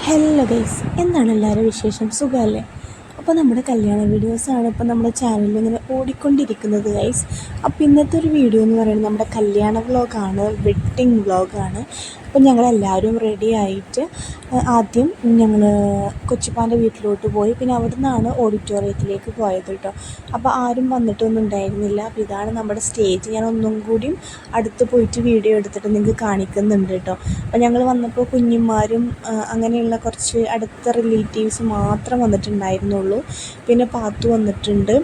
Hello guys, എന്താണ് എല്ലാവരും വിശേഷം? സുഖമല്ലേ? അപ്പോൾ നമ്മുടെ കല്യാണ വീഡിയോസാണ് ഇപ്പോൾ നമ്മുടെ ചാനലിൽ ഇങ്ങനെ ഓടിക്കൊണ്ടിരിക്കുന്നത് ഗൈസ്. അപ്പോൾ ഇന്നത്തെ ഒരു വീഡിയോ എന്ന് പറയുന്നത് നമ്മുടെ കല്യാണ വ്ളോഗാണ്, വെഡ്ഡിങ് വ്ളോഗാണ്. അപ്പോൾ ഞങ്ങളെല്ലാവരും റെഡി ആയിട്ട് ആദ്യം ഞങ്ങൾ കൊച്ചിപ്പാൻ്റെ വീട്ടിലോട്ട് പോയി. പിന്നെ അവിടെ നിന്നാണ് ഓഡിറ്റോറിയത്തിലേക്ക് പോയത് കേട്ടോ. അപ്പോൾ ആരും വന്നിട്ടൊന്നും ഉണ്ടായിരുന്നില്ല. അപ്പോൾ ഇതാണ് നമ്മുടെ സ്റ്റേജ്. ഞാൻ ഒന്നും കൂടിയും അടുത്ത് പോയിട്ട് വീഡിയോ എടുത്തിട്ട് നിങ്ങൾക്ക് കാണിക്കുന്നുണ്ട് കേട്ടോ. അപ്പോൾ ഞങ്ങൾ വന്നപ്പോൾ കുഞ്ഞുമാരും അങ്ങനെയുള്ള കുറച്ച് അടുത്ത റിലേറ്റീവ്സ് മാത്രം വന്നിട്ടുണ്ടായിരുന്നുള്ളൂ. പിന്നെ പാത്തു വന്നിട്ടുണ്ട്.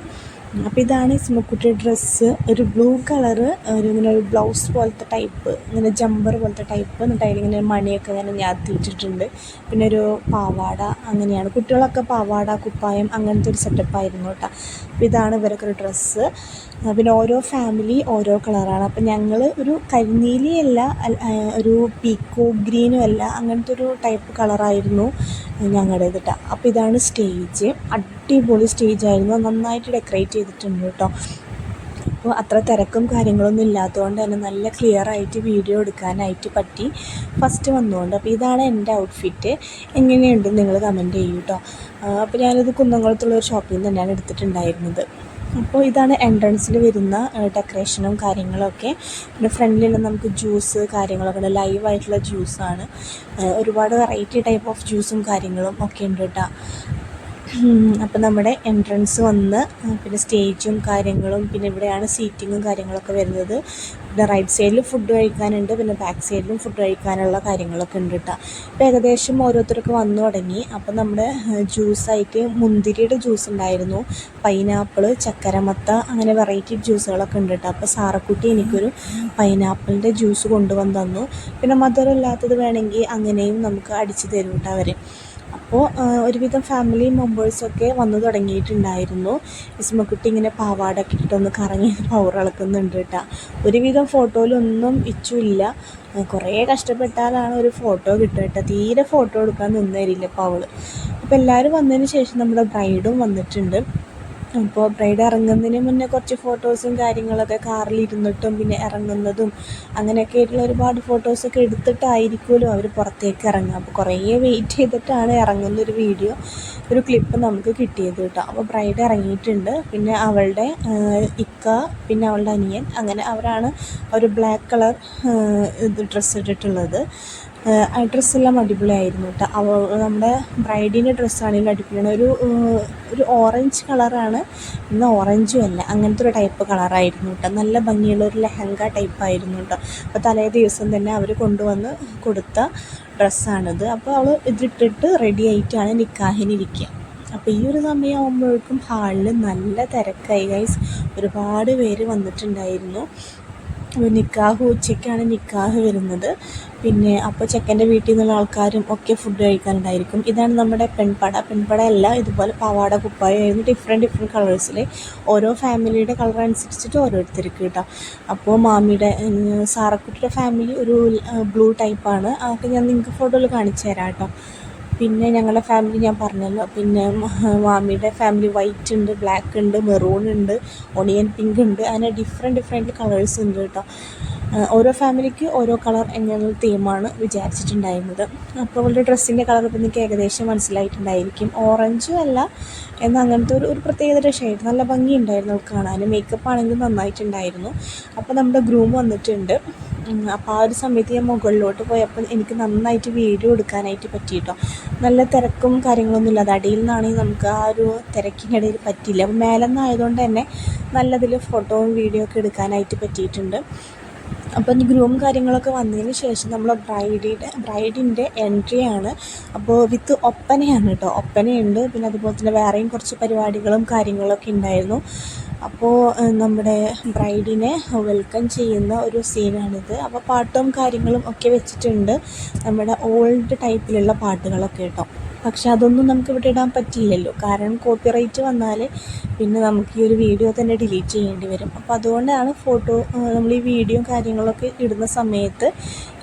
അപ്പോൾ ഇതാണ് ഇസ്മക്കുട്ടിയുടെ ഡ്രസ്സ്. ഒരു ബ്ലൂ കളറ് ഇങ്ങനെ ഒരു ബ്ലൗസ് പോലത്തെ ടൈപ്പ്, ഇങ്ങനെ ജമ്പർ പോലത്തെ ടൈപ്പ്. എന്നിട്ട് അതിലിങ്ങനെ മണിയൊക്കെ ഇങ്ങനെ ഞാത്തിയിട്ടിട്ടുണ്ട്. പിന്നെ ഒരു പാവാട, അങ്ങനെയാണ്. കുട്ടികളൊക്കെ പാവാട, കുപ്പായം അങ്ങനത്തെ ഒരു സെറ്റപ്പായിരുന്നു കേട്ടോ. അപ്പോൾ ഇതാണ് ഇവരൊക്കെ ഒരു ഡ്രസ്സ്. പിന്നെ ഓരോ ഫാമിലി ഓരോ കളറാണ്. അപ്പം ഞങ്ങൾ ഒരു കരിനീലിയല്ല, ഒരു പീക്കോ ഗ്രീനും അല്ല, അങ്ങനത്തെ ഒരു ടൈപ്പ് കളറായിരുന്നു ഞങ്ങളുടേത് കേട്ടോ. അപ്പോൾ ഇതാണ് സ്റ്റേജ്. അടിപൊളി സ്റ്റേജായിരുന്നു, നന്നായിട്ട് ഡെക്കറേറ്റ് ചെയ്തിട്ടുണ്ട് കേട്ടോ. അപ്പോൾ അത്ര തിരക്കും കാര്യങ്ങളൊന്നും ഇല്ലാത്തതുകൊണ്ട് തന്നെ നല്ല ക്ലിയറായിട്ട് വീഡിയോ എടുക്കാനായിട്ട് പറ്റി ഫസ്റ്റ് വന്നുകൊണ്ട്. അപ്പോൾ ഇതാണ് എൻ്റെ ഔട്ട്ഫിറ്റ്. എങ്ങനെയുണ്ടെന്ന് നിങ്ങൾ കമൻറ്റ് ചെയ്യൂ കേട്ടോ. അപ്പോൾ ഞാനിത് കുന്നംകുളത്തുള്ളൊരു ഷോപ്പിൽ നിന്ന് തന്നെയാണ് എടുത്തിട്ടുണ്ടായിരുന്നത്. അപ്പോൾ ഇതാണ് എൻട്രൻസിൽ വരുന്ന ഡെക്കറേഷനും കാര്യങ്ങളൊക്കെ. പിന്നെ ഫ്രണ്ടിലെല്ലാം നമുക്ക് ജ്യൂസ് കാര്യങ്ങളൊക്കെ ഉണ്ട്, ലൈവായിട്ടുള്ള ജ്യൂസാണ്. ഒരുപാട് വെറൈറ്റി ടൈപ്പ് ഓഫ് ജ്യൂസും കാര്യങ്ങളും ഒക്കെ ഉണ്ട് കേട്ടോ. അപ്പം നമ്മുടെ എൻട്രൻസ് വന്ന് പിന്നെ സ്റ്റേജും കാര്യങ്ങളും, പിന്നെ ഇവിടെയാണ് സീറ്റിങ്ങും കാര്യങ്ങളൊക്കെ വരുന്നത്. പിന്നെ റൈറ്റ് സൈഡിൽ ഫുഡ് കഴിക്കാനുണ്ട്, പിന്നെ ബാക്ക് സൈഡിലും ഫുഡ് കഴിക്കാനുള്ള കാര്യങ്ങളൊക്കെ ഉണ്ട് കേട്ടോ. അപ്പോൾ ഏകദേശം ഓരോരുത്തർക്ക് വന്നു തുടങ്ങി. അപ്പം നമ്മുടെ ജ്യൂസായിട്ട് മുന്തിരിയുടെ ജ്യൂസ് ഉണ്ടായിരുന്നു, പൈനാപ്പിൾ, ചക്കരമത്ത, അങ്ങനെ വെറൈറ്റി ജ്യൂസുകളൊക്കെ ഉണ്ട് കേട്ടോ. അപ്പോൾ സാറക്കുട്ടി എനിക്കൊരു പൈനാപ്പിളിൻ്റെ ജ്യൂസ് കൊണ്ടുവന്ന് തന്നു. പിന്നെ മധുരമില്ലാത്തത് വേണമെങ്കിൽ അങ്ങനെയും നമുക്ക് അടിച്ചു തരും കേട്ടോ അവർ. അപ്പോൾ ഒരുവിധം ഫാമിലി മെമ്പേഴ്സൊക്കെ വന്നു തുടങ്ങിയിട്ടുണ്ടായിരുന്നു. ഇസ്മക്കുട്ടി ഇങ്ങനെ പാവാടൊക്കെ ഇട്ടിട്ടൊന്ന് കറങ്ങി പവർ ഇളക്കുന്നുണ്ട് കേട്ടോ. ഒരുവിധം ഫോട്ടോയിലൊന്നും ഇല്ല. കുറേ കഷ്ടപ്പെട്ടാലാണ് ഒരു ഫോട്ടോ കിട്ടുക കേട്ടോ. തീരെ ഫോട്ടോ എടുക്കാൻ നിന്നേരില്ല ഇപ്പോൾ അവൾ. അപ്പോൾ എല്ലാവരും വന്നതിന് ശേഷം നമ്മുടെ ബ്രൈഡും വന്നിട്ടുണ്ട്. അപ്പോൾ ബ്രൈഡ് ഇറങ്ങുന്നതിന് മുന്നേ കുറച്ച് ഫോട്ടോസും കാര്യങ്ങളൊക്കെ കാറിലിരുന്നിട്ടും പിന്നെ ഇറങ്ങുന്നതും അങ്ങനെയൊക്കെ ആയിട്ടുള്ള ഒരുപാട് ഫോട്ടോസൊക്കെ എടുത്തിട്ടായിരിക്കുമല്ലോ അവർ പുറത്തേക്ക് ഇറങ്ങുക. അപ്പോൾ കുറേ വെയിറ്റ് ചെയ്തിട്ടാണ് ഇറങ്ങുന്നൊരു വീഡിയോ, ഒരു ക്ലിപ്പ് നമുക്ക് കിട്ടിയത് കേട്ടോ. അപ്പോൾ ബ്രൈഡ് ഇറങ്ങിയിട്ടുണ്ട്. പിന്നെ അവളുടെ ഇക്ക, പിന്നെ അവളുടെ അനിയൻ, അങ്ങനെ അവരാണ് ഒരു ബ്ലാക്ക് കളർ ഡ്രസ്സ് ഇട്ടിട്ടുള്ളത്. ആ ഡ്രസ്സെല്ലാം അടിപൊളിയായിരുന്നു കേട്ടോ. നമ്മുടെ ബ്രൈഡിൻ്റെ ഡ്രസ്സാണെങ്കിലും അടിപൊളിയാണ്. ഒരു ഓറഞ്ച് കളറാണ്, ഇന്ന് ഓറഞ്ചും അല്ല, അങ്ങനത്തെ ഒരു ടൈപ്പ് കളറായിരുന്നു കേട്ടോ. നല്ല ഭംഗിയുള്ള ഒരു ലെഹങ്ക ടൈപ്പായിരുന്നു കേട്ടോ. അപ്പോൾ തലേ ദിവസം തന്നെ അവർ കൊണ്ടുവന്ന് കൊടുത്ത ഡ്രസ്സാണിത്. അപ്പോൾ അവൾ ഇതിട്ടിട്ട് റെഡി ആയിട്ടാണ് നിക്കാഹിനിരിക്കുക. അപ്പോൾ ഈ ഒരു സമയമാകുമ്പോഴേക്കും ഹാളിൽ നല്ല തിരക്കായി ഗൈസ്. ഒരുപാട് പേര് വന്നിട്ടുണ്ടായിരുന്നു. നിക്കാഹ് ഉച്ചയ്ക്കാണ് നിക്കാഹ് വരുന്നത്. പിന്നെ അപ്പോൾ ചെക്കൻ്റെ വീട്ടിൽ നിന്നുള്ള ആൾക്കാരും ഒക്കെ ഫുഡ് കഴിക്കാനുണ്ടായിരിക്കും. ഇതാണ് നമ്മുടെ പെൺപട അല്ല, ഇതുപോലെ പാവാട കുപ്പായായിരുന്നു, ഡിഫറെൻറ്റ് കളേഴ്സിൽ. ഓരോ ഫാമിലിയുടെ കളർ അനുസരിച്ചിട്ട് ഓരോരുത്തർക്ക് കേട്ടോ. അപ്പോൾ മാമിയുടെ സാറക്കുട്ടിയുടെ ഫാമിലി ഒരു ബ്ലൂ ടൈപ്പാണ്. അതൊക്കെ ഞാൻ നിങ്ങൾക്ക് ഫോട്ടോയിൽ കാണിച്ചു തരാം കേട്ടോ. പിന്നെ ഞങ്ങളുടെ ഫാമിലി ഞാൻ പറഞ്ഞല്ലോ. പിന്നെ മാമിയുടെ ഫാമിലി വൈറ്റ് ഉണ്ട്, ബ്ലാക്ക് ഉണ്ട്, മെറൂൺ ഉണ്ട്, ഒണിയൻ പിങ്ക് ഉണ്ട്, അങ്ങനെ ഡിഫറെൻറ്റ് കളേഴ്സ് ഉണ്ട് കേട്ടോ. ഓരോ ഫാമിലിക്ക് ഓരോ കളർ എന്നുള്ള തീമാണ് വിചാരിച്ചിട്ടുണ്ടായിരുന്നത്. അപ്പോൾ അവളുടെ ഡ്രസ്സിൻ്റെ കളർ ഇപ്പോൾ നിങ്ങൾക്ക് ഏകദേശം മനസ്സിലായിട്ടുണ്ടായിരിക്കും. ഓറഞ്ചും അല്ല എന്നാൽ അങ്ങനത്തെ ഒരു പ്രത്യേകതര ഷെയ്ഡ്, നല്ല ഭംഗിയുണ്ടായിരുന്നു അവൾക്ക് കാണാൻ. മേക്കപ്പ് ആണെങ്കിലും നന്നായിട്ടുണ്ടായിരുന്നു. അപ്പോൾ നമ്മുടെ ഗ്രൂം വന്നിട്ടുണ്ട്. അപ്പോൾ ആ ഒരു സമയത്ത് ഞാൻ മുകളിലോട്ട് പോയപ്പോൾ എനിക്ക് നന്നായിട്ട് വീഡിയോ എടുക്കാനായിട്ട് പറ്റി കേട്ടോ. നല്ല തിരക്കും കാര്യങ്ങളൊന്നും ഇല്ല. അത് അടിയിൽ നിന്നാണെങ്കിൽ നമുക്ക് ആ ഒരു തിരക്കിനിടയിൽ പറ്റില്ല. അപ്പോൾ മേലെ നിന്നായതുകൊണ്ട് തന്നെ നല്ലതിൽ ഫോട്ടോയും വീഡിയോ ഒക്കെ എടുക്കാനായിട്ട് പറ്റിയിട്ടുണ്ട്. അപ്പോൾ ഈ ഗ്രൂം കാര്യങ്ങളൊക്കെ വന്നതിന് ശേഷം നമ്മൾ ബ്രൈഡിൻ്റെ എൻട്രിയാണ്. അപ്പോൾ വിത്ത് ഒപ്പനയാണ് കേട്ടോ. ഒപ്പനയുണ്ട്, പിന്നെ അതുപോലെ തന്നെ വേറെയും കുറച്ച് പരിപാടികളും കാര്യങ്ങളൊക്കെ ഉണ്ടായിരുന്നു. അപ്പോൾ നമ്മുടെ ബ്രൈഡിനെ വെൽക്കം ചെയ്യുന്ന ഒരു സീനാണിത്. അപ്പോൾ പാട്ടും കാര്യങ്ങളും ഒക്കെ വെച്ചിട്ടുണ്ട്, നമ്മുടെ ഓൾഡ് ടൈപ്പിലുള്ള പാട്ടുകളൊക്കെ കേട്ടോ. പക്ഷെ അതൊന്നും നമുക്ക് ഇവിടെ ഇടാൻ പറ്റില്ലല്ലോ, കാരണം കോപ്പിറൈറ്റ് വന്നാൽ പിന്നെ നമുക്ക് ഈ ഒരു വീഡിയോ തന്നെ ഡിലീറ്റ് ചെയ്യേണ്ടി വരും. അപ്പോൾ അതുകൊണ്ടാണ് നമ്മൾ ഈ വീഡിയോ കാര്യങ്ങളൊക്കെ ഇടുന്ന സമയത്ത്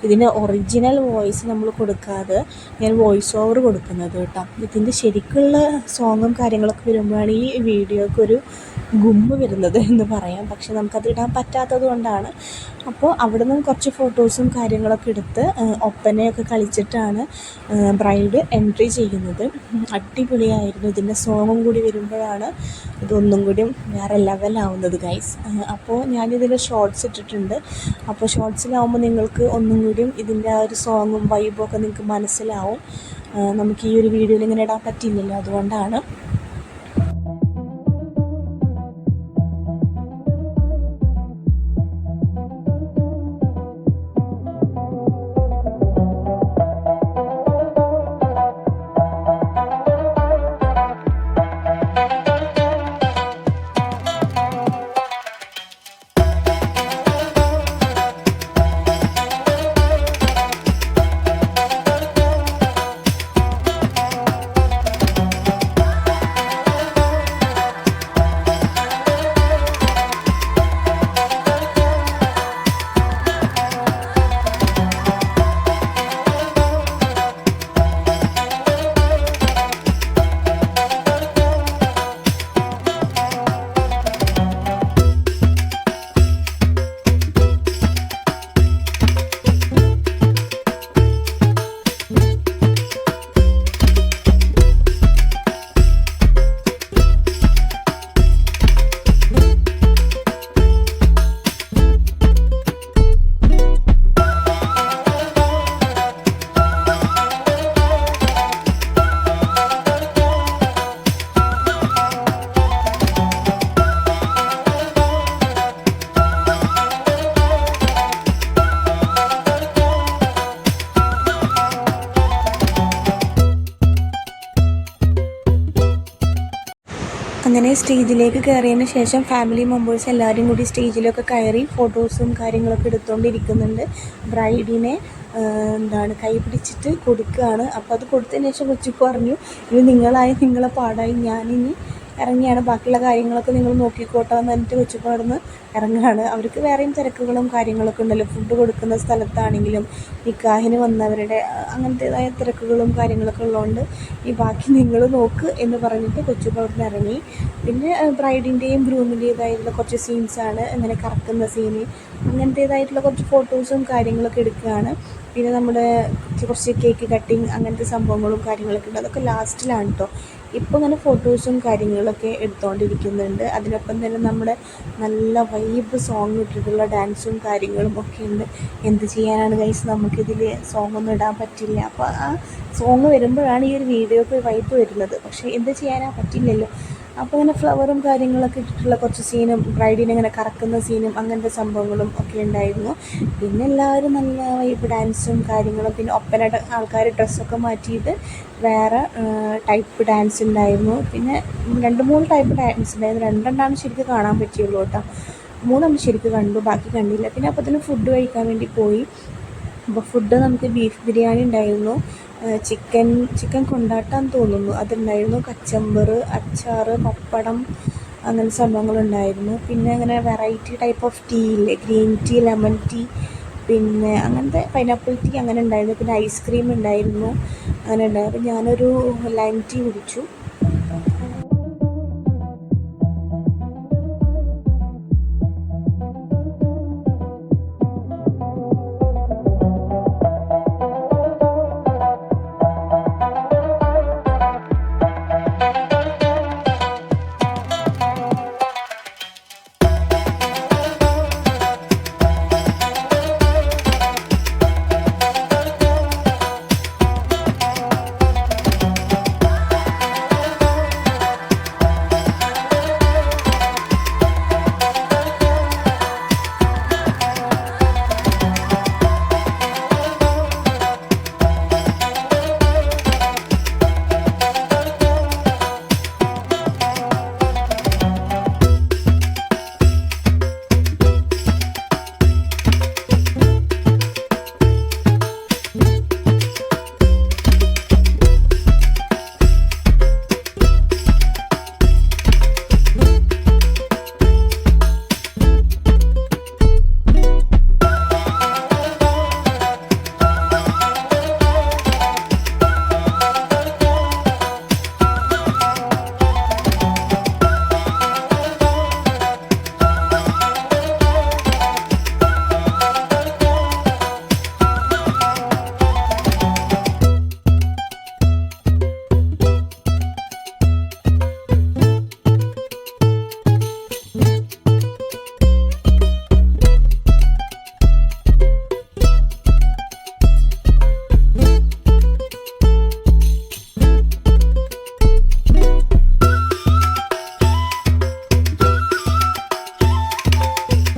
ഇതിന് ഒറിജിനൽ വോയിസ് നമ്മൾ കൊടുക്കാതെ ഞാൻ വോയിസ് ഓവർ കൊടുക്കുന്നത് കേട്ടോ. ഇതിൻ്റെ ശരിക്കുള്ള സോങ്ങും കാര്യങ്ങളൊക്കെ വരുമ്പോഴാണ് ഈ വീഡിയോക്കൊരു ഗുമ്മ് വരുന്നത് എന്ന് പറയാം. പക്ഷെ നമുക്കത് ഇടാൻ പറ്റാത്തത് കൊണ്ടാണ്. അപ്പോൾ അവിടെ നിന്ന് കുറച്ച് ഫോട്ടോസും കാര്യങ്ങളൊക്കെ എടുത്ത് ഒപ്പനയൊക്കെ കളിച്ചിട്ടാണ് ബ്രൈഡ് എൻട്രി ചെയ്യുന്നത്. അടിപൊളിയായിരുന്നു. ഇതിൻ്റെ സോങ്ങും കൂടി വരുമ്പോഴാണ് ഇതൊന്നും കൂടിയും വേറെ ലെവലാവുന്നത് ഗൈസ്. അപ്പോൾ ഞാനിതിൽ ഷോർട്സ് ഇട്ടിട്ടുണ്ട്. അപ്പോൾ ഷോർട്സിലാവുമ്പോൾ നിങ്ങൾക്ക് ഒന്നും കൂടിയും ഇതിൻ്റെ ആ ഒരു സോങ്ങും വൈബും ഒക്കെ നിങ്ങൾക്ക് മനസ്സിലാവും. നമുക്ക് ഈ ഒരു വീഡിയോയിൽ ഇങ്ങനെ ഇടാൻ പറ്റില്ലല്ലോ, അതുകൊണ്ടാണ്. അങ്ങനെ സ്റ്റേജിലേക്ക് കയറിയതിന് ശേഷം ഫാമിലി മെമ്പേഴ്സ് എല്ലാവരും കൂടി സ്റ്റേജിലൊക്കെ കയറി ഫോട്ടോസും കാര്യങ്ങളൊക്കെ എടുത്തുകൊണ്ടിരിക്കുന്നുണ്ട്. ബ്രൈഡിനെ കൈ പിടിച്ചിട്ട് കൊടുക്കുകയാണ്. അപ്പോൾ അത് കൊടുത്തതിന് ശേഷം കൊച്ചു പറഞ്ഞു, ഇനി നിങ്ങളെ പാടായി ഞാനിനി ഇറങ്ങിയാണ്, ബാക്കിയുള്ള കാര്യങ്ങളൊക്കെ നിങ്ങൾ നോക്കിക്കോട്ടോ എന്ന് പറഞ്ഞിട്ട് കൊച്ചിപ്പോൾ അവിടെ നിന്ന് ഇറങ്ങുകയാണ്. അവർക്ക് വേറെയും തിരക്കുകളും കാര്യങ്ങളൊക്കെ ഉണ്ടല്ലോ. ഫുഡ് കൊടുക്കുന്ന സ്ഥലത്താണെങ്കിലും നിക്കാഹിന് വന്നവരുടെ അങ്ങനത്തേതായ തിരക്കുകളും കാര്യങ്ങളൊക്കെ ഉള്ളതുകൊണ്ട് ഈ ബാക്കി നിങ്ങൾ നോക്ക് എന്ന് പറഞ്ഞിട്ട് കൊച്ചിപ്പോൾ അവിടെ നിന്ന് ഇറങ്ങി. പിന്നെ ബ്രൈഡിൻ്റെയും ഗ്രൂമിൻ്റേതായിട്ടുള്ള കുറച്ച് സീൻസാണ്, അങ്ങനെ കറക്കുന്ന സീന്, അങ്ങനത്തേതായിട്ടുള്ള കുറച്ച് ഫോട്ടോസും കാര്യങ്ങളൊക്കെ എടുക്കുകയാണ്. പിന്നെ നമ്മുടെ കുറച്ച് കേക്ക് കട്ടിങ് അങ്ങനത്തെ സംഭവങ്ങളും കാര്യങ്ങളൊക്കെ ഉണ്ട്. അതൊക്കെ ലാസ്റ്റിലാണ് കേട്ടോ. ഇപ്പോൾ ഇങ്ങനെ ഫോട്ടോസും കാര്യങ്ങളൊക്കെ എടുത്തുകൊണ്ടിരിക്കുന്നുണ്ട്. അതിനൊപ്പം തന്നെ നമ്മുടെ നല്ല വൈബ് സോങ് ഇട്ടിട്ടുള്ള ഡാൻസും കാര്യങ്ങളും ഒക്കെ ഉണ്ട്. എന്ത് ചെയ്യാനാണ് ഗൈസ്, നമുക്കിതിൽ സോങ്ങൊന്നും ഇടാൻ പറ്റില്ല. അപ്പോൾ ആ സോങ് വരുമ്പോഴാണ് ഈ ഒരു വീഡിയോക്ക് വൈബ് വരുന്നത്. പക്ഷേ എന്ത് ചെയ്യാനാ, പറ്റില്ലല്ലോ. അപ്പോൾ ഇങ്ങനെ ഫ്ലവറും കാര്യങ്ങളൊക്കെ ഇട്ടിട്ടുള്ള കുറച്ച് സീനും ബ്രൈഡിനെ ഇങ്ങനെ കറക്കുന്ന സീനും അങ്ങനത്തെ സംഭവങ്ങളും ഒക്കെ ഉണ്ടായിരുന്നു. പിന്നെ എല്ലാവരും നല്ല വൈബ് ഡാൻസും കാര്യങ്ങളും, പിന്നെ ഒപ്പനയുടെ ആൾക്കാർ ഡ്രസ്സൊക്കെ മാറ്റിയിട്ട് വേറെ ടൈപ്പ് ഡാൻസ് ഉണ്ടായിരുന്നു. പിന്നെ 2-3 ടൈപ്പ് ഡാൻസ് ഉണ്ടായിരുന്നു. 2 ശരിക്കും കാണാൻ പറ്റിയുള്ളൂ കേട്ടോ. 3 ശരിക്കും കണ്ടു, ബാക്കി കണ്ടില്ല. പിന്നെ അപ്പോഴത്തേനും ഫുഡ് കഴിക്കാൻ വേണ്ടി പോയി. അപ്പോൾ ഫുഡ് നമുക്ക് ബീഫ് ബിരിയാണി ഉണ്ടായിരുന്നു, ചിക്കൻ കൊണ്ടാട്ടാന്ന് തോന്നുന്നു അതുണ്ടായിരുന്നു, കച്ചമ്പർ, അച്ചാർ, പപ്പടം, അങ്ങനെ സംഭവങ്ങളുണ്ടായിരുന്നു. പിന്നെ അങ്ങനെ വെറൈറ്റി ടൈപ്പ് ഓഫ് ടീ ഇല്ലേ, ഗ്രീൻ ടീ, ലെമൺ ടീ, പിന്നെ അങ്ങനത്തെ പൈനാപ്പിൾ ടീ അങ്ങനെ ഉണ്ടായിരുന്നു. പിന്നെ ഐസ്ക്രീം ഉണ്ടായിരുന്നു, അങ്ങനെ ഉണ്ടായിരുന്നു. ഞാനൊരു ലൈം ടീ കുടിച്ചു.